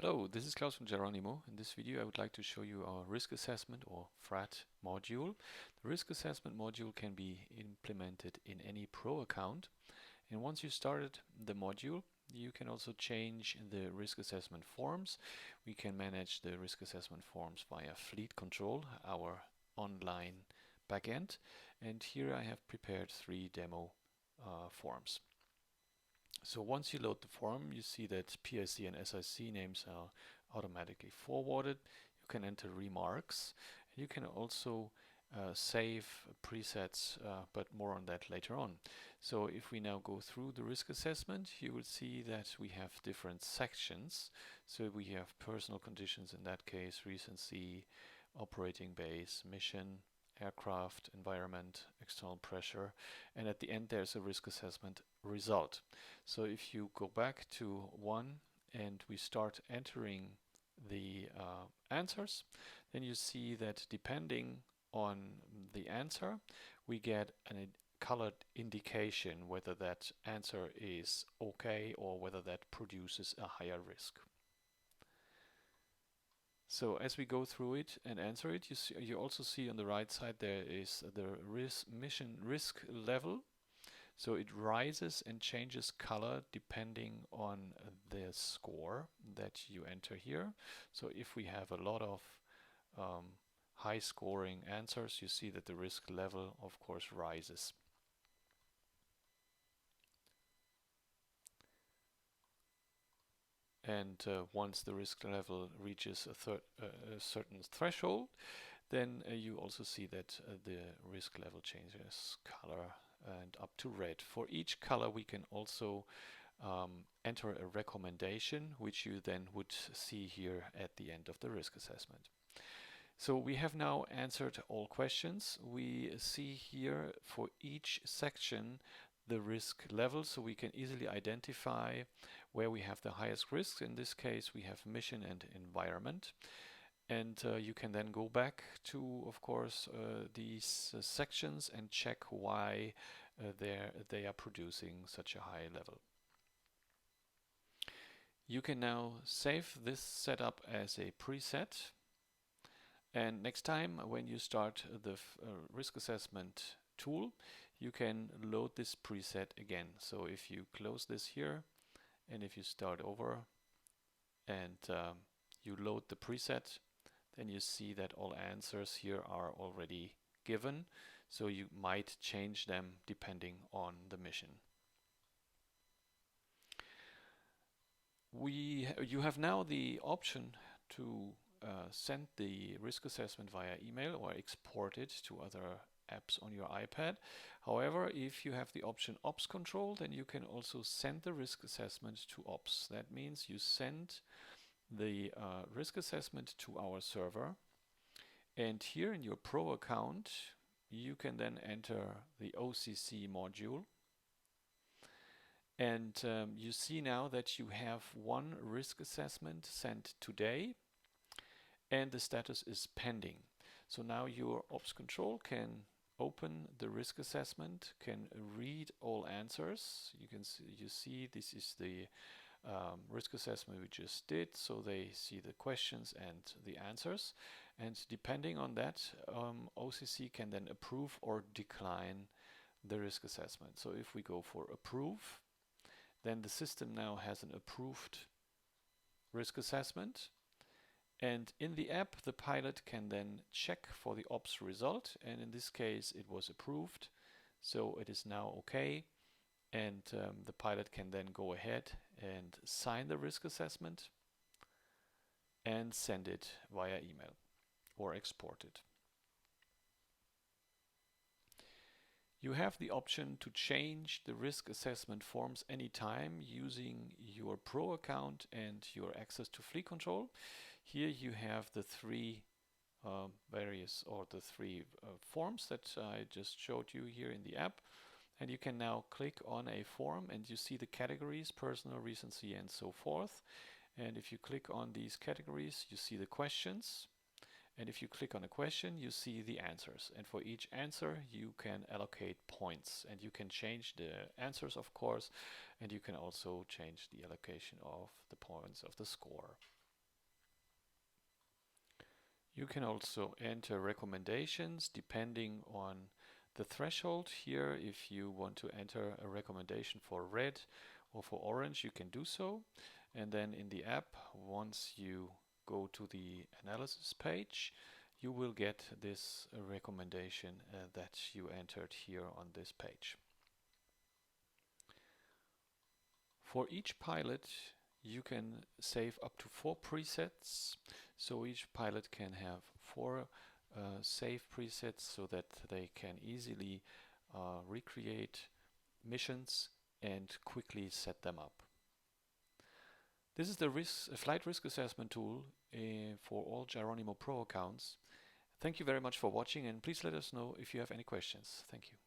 Hello, this is Klaus from Gyronimo. In this video I would like to show you our risk assessment or FRAT module. The risk assessment module can be implemented in any Pro account, and once you started the module you can also change the risk assessment forms. We can manage the risk assessment forms via Fleet Control, our online backend, and here I have prepared 3 demo forms. So once you load the form, you see that PIC and SIC names are automatically forwarded. You can enter remarks. You can also save presets, but more on that later on. So if we now go through the risk assessment, you will see that we have different sections. So we have personal conditions, in that case, recency, operating base, mission, aircraft, environment, external pressure, and at the end there's a risk assessment result. So if you go back to 1 and we start entering the answers, then you see that depending on the answer, we get a colored indication whether that answer is okay or whether that produces a higher risk. So as we go through it and answer it, you also see on the right side there is the mission risk level. So it rises and changes color depending on the score that you enter here. So if we have a lot of high scoring answers, you see that the risk level of course rises. And once the risk level reaches a certain threshold, then you also see that the risk level changes color and up to red. For each color we can also enter a recommendation, which you then would see here at the end of the risk assessment. So we have now answered all questions. We see here for each section the risk level, so we can easily identify where we have the highest risks. In this case we have mission and environment. And you can then go back to, of course, these sections and check why they are producing such a high level. You can now save this setup as a preset. And next time when you start the risk assessment tool, you can load this preset again. So if you close this here and if you start over and you load the preset, then you see that all answers here are already given. So you might change them depending on the mission. You have now the option to send the risk assessment via email or export it to other apps on your iPad. However, if you have the option Ops Control, then you can also send the risk assessment to Ops. That means you send the risk assessment to our server, and here in your Pro account you can then enter the OCC module, and you see now that you have one risk assessment sent today and the status is pending. So now your Ops Control can open the risk assessment, can read all answers. You see this is the risk assessment we just did, so they see the questions and the answers, and depending on that OCC can then approve or decline the risk assessment. So if we go for approve, then the system now has an approved risk assessment, and in the app the pilot can then check for the ops result, and in this case it was approved, so it is now okay. And the pilot can then go ahead and sign the risk assessment and send it via email or export it. You have the option to change the risk assessment forms anytime using your Pro account and your access to Fleet Control. Here you have the three forms that I just showed you here in the app. And you can now click on a form and you see the categories, personal, recency, and so forth. And if you click on these categories, you see the questions. And if you click on a question, you see the answers. And for each answer, you can allocate points. And you can change the answers, of course. And you can also change the allocation of the points of the score. You can also enter recommendations depending on the threshold here. If you want to enter a recommendation for red or for orange, you can do so. And then in the app, once you go to the analysis page, you will get this recommendation that you entered here on this page. For each pilot, you can save up to 4 presets. So each pilot can have 4 save presets so that they can easily recreate missions and quickly set them up. This is the flight risk assessment tool for all Gyronimo Pro accounts. Thank you very much for watching, and please let us know if you have any questions. Thank you.